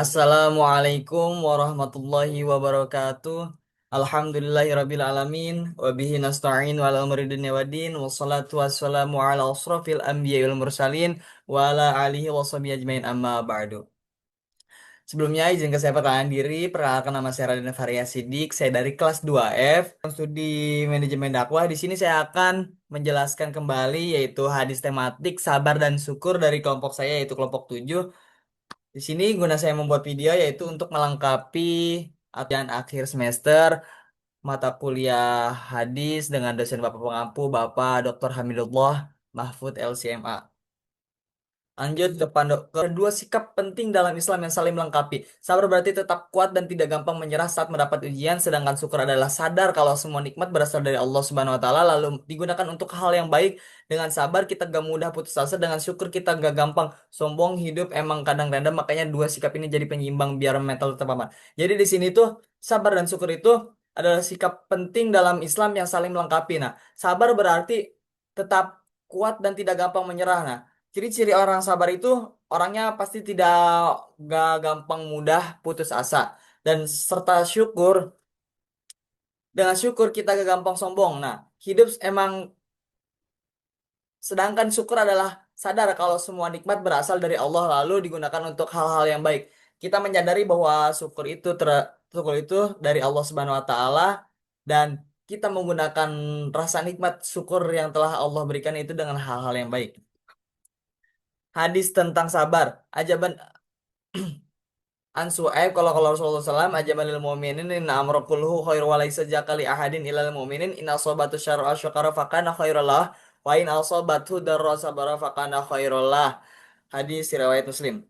Assalamualaikum warahmatullahi wabarakatuh. Alhamdulillahirabbil alamin wa bihi nasta'in wa ala umuri dunya waddin wassalatu wassalamu ala asrofil anbiya'i wal mursalin wa ala alihi wa sahbihi ajmain amma ba'du. Sebelumnya izinkan saya perkenalkan diri, perkenalkan nama saya Raden Faria Sidik, saya dari kelas 2F, studi manajemen dakwah. Di sini saya akan menjelaskan kembali yaitu hadis tematik sabar dan syukur dari kelompok saya yaitu kelompok 7. Di sini guna saya membuat video yaitu untuk melengkapi latihan akhir semester mata kuliah hadis dengan dosen Bapak pengampu Bapak Dr. Hamidullah Mahfud LCMA. Lanjut kedua sikap penting dalam Islam yang saling melengkapi. Sabar berarti tetap kuat dan tidak gampang menyerah saat mendapat ujian, sedangkan syukur adalah sadar kalau semua nikmat berasal dari Allah Subhanahu wa taala lalu digunakan untuk hal yang baik. Dengan sabar kita gak mudah putus asa, dengan syukur kita gak gampang sombong. Hidup emang kadang random, makanya dua sikap ini jadi penyeimbang biar mental tetap aman. Jadi di sini tuh sabar dan syukur itu adalah sikap penting dalam Islam yang saling melengkapi. Nah, sabar berarti tetap kuat dan tidak gampang menyerah. Nah, ciri-ciri orang sabar itu orangnya pasti tidak gak gampang mudah putus asa dan serta syukur. Dengan syukur kita gak gampang sombong. Nah, hidup emang sedangkan syukur adalah sadar kalau semua nikmat berasal dari Allah lalu digunakan untuk hal-hal yang baik. Kita menyadari bahwa syukur itu dari Allah Subhanahu wa taala dan kita menggunakan rasa nikmat syukur yang telah Allah berikan itu dengan hal-hal yang baik. Hadis tentang sabar. Ajaban An Su'aib kalau Rasulullah SAW ajaban lil mu'minin inna amra kulluhu khairu wa laisa jakali ahadin ilal mu'minin in asabatu syarra syakara fakana khairul lah wa in asabatu darra sabara fakana khairul lah. Hadis riwayat Muslim.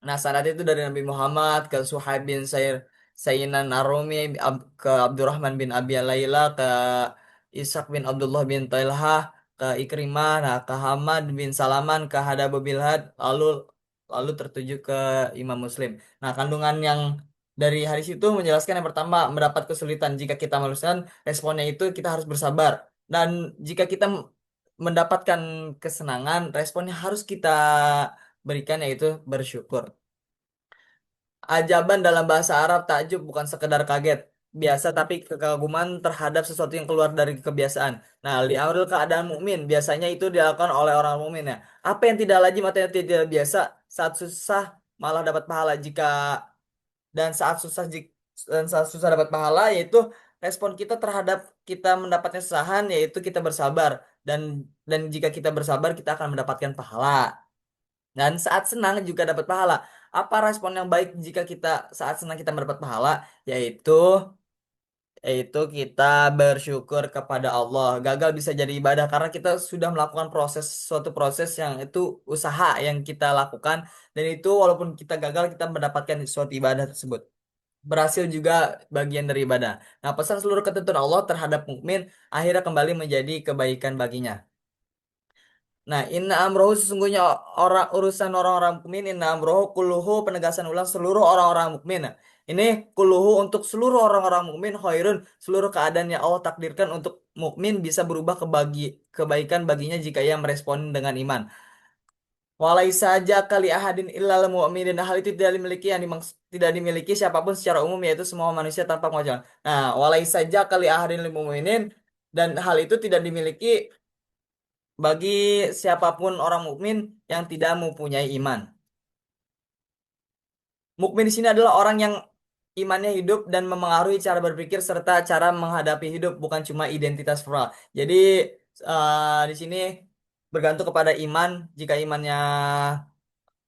Nah, sanad itu dari Nabi Muhammad ke Suhaib bin Sayyinan Arumi ke Abdurrahman bin Abi Layla ke Ishaq bin Abdullah bin Talha ke Ikrimah, nah ke Hamad bin Salaman ke Hadab bin Had lalu tertuju ke Imam Muslim. Nah, kandungan yang dari hadis itu menjelaskan yang pertama mendapat kesulitan jika kita meluluskan responnya itu kita harus bersabar dan jika kita mendapatkan kesenangan responnya harus kita berikan yaitu bersyukur. Ajaban dalam bahasa Arab takjub bukan sekedar kaget biasa tapi kekaguman terhadap sesuatu yang keluar dari kebiasaan. Nah, li'amril keadaan mukmin biasanya itu dilakukan oleh orang mukmin ya. Apa yang tidak lazim atau yang tidak biasa saat susah malah dapat pahala jika dan saat susah dan saat susah dapat pahala yaitu respon kita terhadap kita mendapatnya kesusahan yaitu kita bersabar dan jika kita bersabar kita akan mendapatkan pahala. Dan saat senang juga dapat pahala. Apa respon yang baik jika kita saat senang kita mendapat pahala? Yaitu yaitu kita bersyukur kepada Allah. Gagal bisa jadi ibadah karena kita sudah melakukan suatu proses yang itu usaha yang kita lakukan dan itu walaupun kita gagal kita mendapatkan suatu ibadah tersebut. Berhasil juga bagian dari ibadah. Nah, pesan seluruh ketentuan Allah terhadap mukmin akhirnya kembali menjadi kebaikan baginya. Nah, inna amrohu sesungguhnya urusan orang-orang mukmin, inna amrohu kulluhu penegasan ulang seluruh orang-orang mukmin. Nah, ini kulluhu untuk seluruh orang-orang mukmin khairun, seluruh keadaan yang Allah takdirkan untuk mukmin bisa berubah kebaikan baginya jika ia merespon dengan iman. Walai saja kali ahadin illal mu'minin. Hal itu tidak dimiliki siapapun secara umum yaitu semua manusia tanpa pengecualian. Nah, walai saja kali ahadin lil mu'minin dan hal itu tidak dimiliki bagi siapapun orang mukmin yang tidak mempunyai iman. Mukmin di sini adalah orang yang imannya hidup dan memengaruhi cara berpikir serta cara menghadapi hidup, bukan cuma identitas moral. Jadi di sini bergantung kepada iman. Jika imannya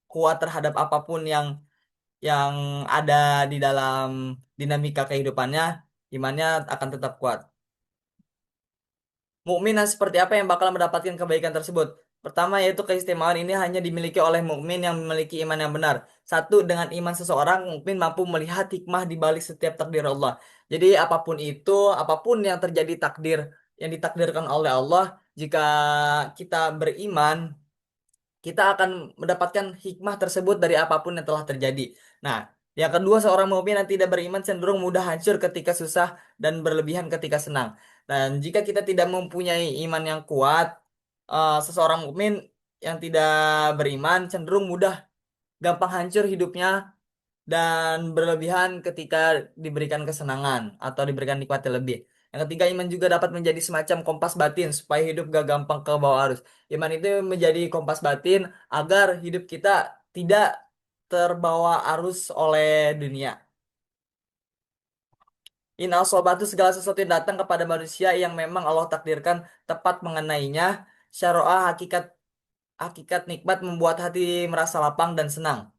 kuat terhadap apapun yang ada di dalam dinamika kehidupannya, imannya akan tetap kuat. Mukmin yang seperti apa yang bakal mendapatkan kebaikan tersebut? Pertama yaitu keistimewaan ini hanya dimiliki oleh mukmin yang memiliki iman yang benar. Satu, dengan iman seseorang, mukmin mampu melihat hikmah di balik setiap takdir Allah. Jadi apapun itu, apapun yang terjadi yang ditakdirkan oleh Allah, jika kita beriman, kita akan mendapatkan hikmah tersebut dari apapun yang telah terjadi. Nah, yang kedua, seorang mukmin yang tidak beriman cenderung mudah hancur ketika susah dan berlebihan ketika senang. Dan jika kita tidak mempunyai iman yang kuat, seseorang mukmin yang tidak beriman cenderung mudah gampang hancur hidupnya dan berlebihan ketika diberikan kesenangan atau diberikan nikmat yang lebih. Yang ketiga, iman juga dapat menjadi semacam kompas batin supaya hidup gak gampang ke bawah arus. Iman itu menjadi kompas batin agar hidup kita tidak terbawa arus oleh dunia. In asobatu segala sesuatu yang datang kepada manusia yang memang Allah takdirkan tepat mengenainya. Syara'ah hakikat hakikat nikmat membuat hati merasa lapang dan senang.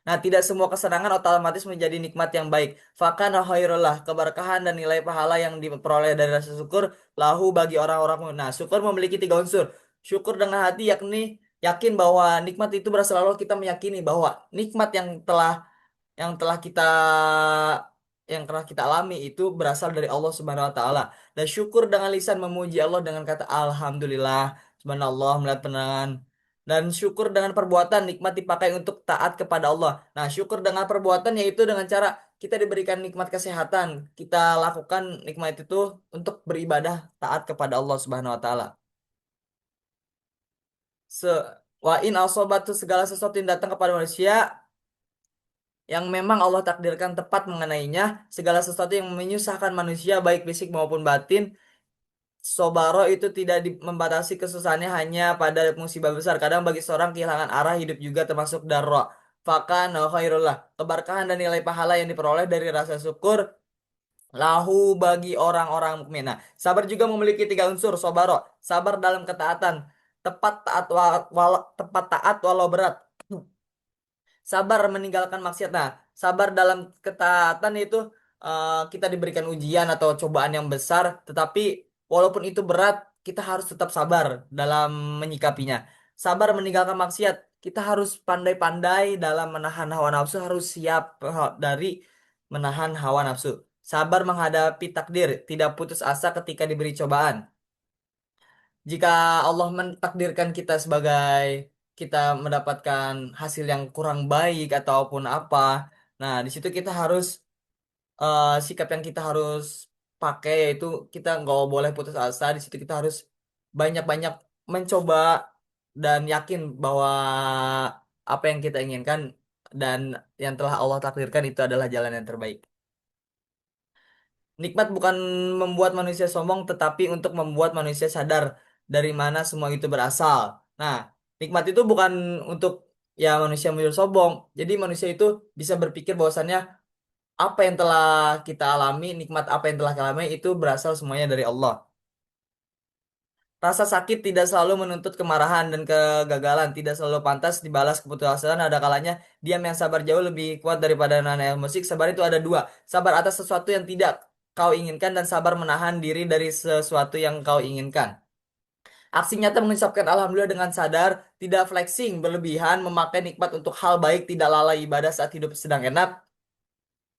Nah, tidak semua kesenangan otomatis menjadi nikmat yang baik. Fakana khairullah, keberkahan dan nilai pahala yang diperoleh dari rasa syukur lahu bagi orang-orang mukmin. Nah, syukur memiliki tiga unsur. Syukur dengan hati yakni yakin bahwa nikmat itu berasal Allah, kita meyakini bahwa nikmat yang telah kita alami itu berasal dari Allah Subhanahu wa taala. Dan syukur dengan lisan memuji Allah dengan kata alhamdulillah, subhanallah, melihat penenangan. Dan syukur dengan perbuatan nikmat dipakai untuk taat kepada Allah. Nah, syukur dengan perbuatan yaitu dengan cara kita diberikan nikmat kesehatan, kita lakukan nikmat itu untuk beribadah taat kepada Allah Subhanahu wa taala. Se wa in asobatu segala sesuatu yang datang kepada manusia yang memang Allah takdirkan tepat mengenainya, segala sesuatu yang menyusahkan manusia baik fisik maupun batin, sobaro itu tidak membatasi kesusahannya hanya pada musibah besar. Kadang bagi seorang kehilangan arah hidup juga termasuk darra. Fakana khairullah, keberkahan dan nilai pahala yang diperoleh dari rasa syukur lahu bagi orang-orang mukmin. Nah, sabar juga memiliki tiga unsur sobaro, sabar dalam ketaatan, tepat taat walau berat. Sabar meninggalkan maksiat. Nah, sabar dalam ketaatan itu kita diberikan ujian atau cobaan yang besar, tetapi walaupun itu berat, kita harus tetap sabar dalam menyikapinya. Sabar meninggalkan maksiat, kita harus pandai-pandai dalam menahan hawa nafsu, harus siap dari menahan hawa nafsu. Sabar menghadapi takdir, tidak putus asa ketika diberi cobaan. Jika Allah mentakdirkan kita sebagai kita mendapatkan hasil yang kurang baik ataupun apa, nah di situ kita harus sikap yang kita harus pakai yaitu kita nggak boleh putus asa. Di situ kita harus banyak-banyak mencoba dan yakin bahwa apa yang kita inginkan dan yang telah Allah takdirkan itu adalah jalan yang terbaik. Nikmat bukan membuat manusia sombong, tetapi untuk membuat manusia sadar dari mana semua itu berasal. Nah, nikmat itu bukan untuk ya manusia menjadi sombong. Jadi manusia itu bisa berpikir bahwasannya apa yang telah kita alami, nikmat apa yang telah kita alami itu berasal semuanya dari Allah. Rasa sakit tidak selalu menuntut kemarahan dan kegagalan, tidak selalu pantas dibalas keputusasaan. Ada kalanya diam yang sabar jauh lebih kuat daripada nana musik. Sabar itu ada dua, sabar atas sesuatu yang tidak kau inginkan dan sabar menahan diri dari sesuatu yang kau inginkan. Aksi nyata mengucapkan alhamdulillah dengan sadar, tidak flexing berlebihan, memakai nikmat untuk hal baik, tidak lalai ibadah saat hidup sedang enak.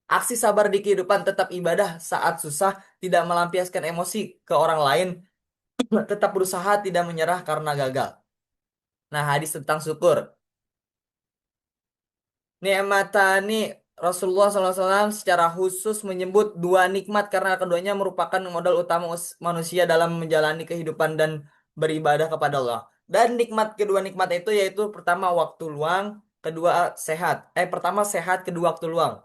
Aksi sabar di kehidupan tetap ibadah saat susah, tidak melampiaskan emosi ke orang lain, tetap berusaha tidak menyerah karena gagal. Nah, hadis tentang syukur. Ni'matani Rasulullah SAW secara khusus menyebut dua nikmat karena keduanya merupakan modal utama manusia dalam menjalani kehidupan dan beribadah kepada Allah. Dan kedua nikmat itu yaitu pertama waktu luang, kedua sehat. Pertama sehat, kedua waktu luang.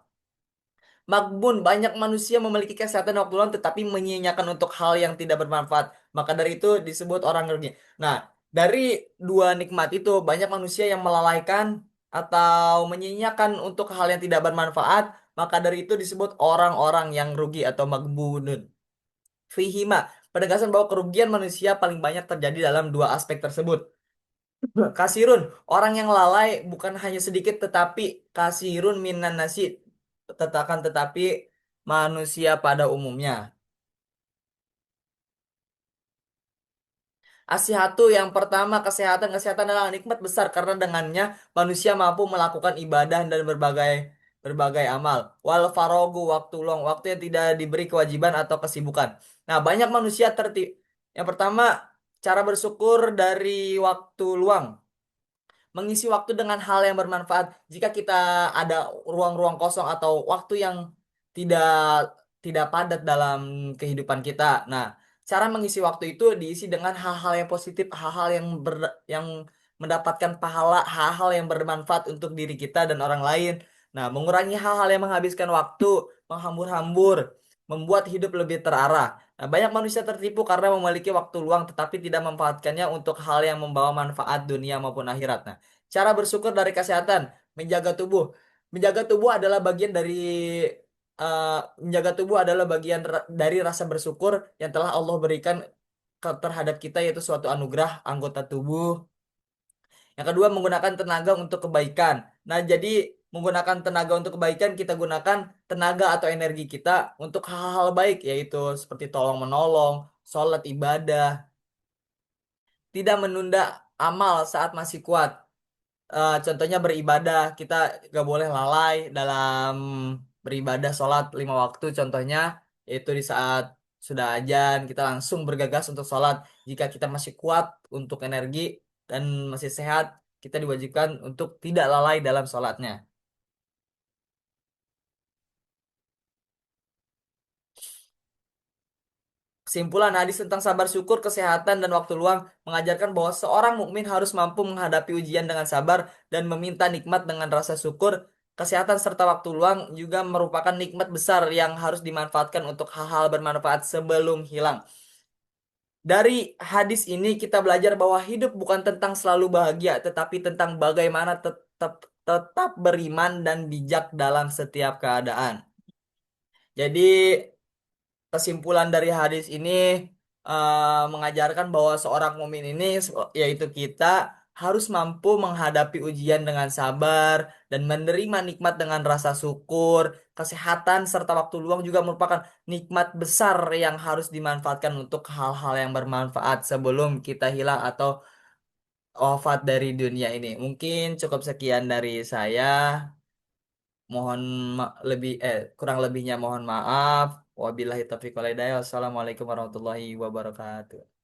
Magbun, banyak manusia memiliki kesehatan waktu luang tetapi menyia-nyiakan untuk hal yang tidak bermanfaat. Maka dari itu disebut orang rugi. Nah, dari dua nikmat itu banyak manusia yang melalaikan atau menyia-nyiakan untuk hal yang tidak bermanfaat. Maka dari itu disebut orang-orang yang rugi atau magbunun. Fihima, penegasan bahwa kerugian manusia paling banyak terjadi dalam dua aspek tersebut. Kasirun, orang yang lalai bukan hanya sedikit tetapi kasirun minan nasi tetapi manusia pada umumnya. Asihatu yang pertama kesehatan. Kesehatan adalah nikmat besar karena dengannya manusia mampu melakukan ibadah dan berbagai berbagai amal. Wal farogu waktu luang, waktu yang tidak diberi kewajiban atau kesibukan. Nah, banyak manusia tertib. Yang pertama, cara bersyukur dari waktu luang. Mengisi waktu dengan hal yang bermanfaat. Jika kita ada ruang-ruang kosong atau waktu yang tidak tidak padat dalam kehidupan kita. Nah, cara mengisi waktu itu diisi dengan hal-hal yang positif, hal-hal yang mendapatkan pahala, hal-hal yang bermanfaat untuk diri kita dan orang lain. Nah, mengurangi hal-hal yang menghabiskan waktu, menghambur-hambur, membuat hidup lebih terarah. Nah, banyak manusia tertipu karena memiliki waktu luang tetapi tidak memanfaatkannya untuk hal yang membawa manfaat dunia maupun akhirat. Nah, cara bersyukur dari kesehatan, menjaga tubuh. Menjaga tubuh adalah bagian dari eh, menjaga tubuh adalah bagian dari rasa bersyukur yang telah Allah berikan terhadap kita, yaitu suatu anugerah anggota tubuh. Yang kedua, menggunakan tenaga untuk kebaikan. Nah, jadi menggunakan tenaga untuk kebaikan, kita gunakan tenaga atau energi kita untuk hal-hal baik, yaitu seperti tolong menolong, sholat ibadah, tidak menunda amal saat masih kuat. Contohnya beribadah, kita gak boleh lalai dalam beribadah sholat 5 waktu. Contohnya yaitu di saat sudah ajan, kita langsung bergegas untuk sholat. Jika kita masih kuat untuk energi dan masih sehat, kita diwajibkan untuk tidak lalai dalam sholatnya. Kesimpulan hadis tentang sabar syukur, kesehatan, dan waktu luang mengajarkan bahwa seorang mukmin harus mampu menghadapi ujian dengan sabar dan meminta nikmat dengan rasa syukur. Kesehatan serta waktu luang juga merupakan nikmat besar yang harus dimanfaatkan untuk hal-hal bermanfaat sebelum hilang. Dari hadis ini kita belajar bahwa hidup bukan tentang selalu bahagia, tetapi tentang bagaimana tetap beriman dan bijak dalam setiap keadaan. Jadi kesimpulan dari hadis ini mengajarkan bahwa seorang mukmin ini, yaitu kita, harus mampu menghadapi ujian dengan sabar dan menerima nikmat dengan rasa syukur. Kesehatan serta waktu luang juga merupakan nikmat besar yang harus dimanfaatkan untuk hal-hal yang bermanfaat sebelum kita hilang atau wafat dari dunia ini. Mungkin cukup sekian dari saya. Mohon kurang lebihnya mohon maaf. Wabillahi taufiq wal hidayah. Wassalamualaikum warahmatullahi wabarakatuh.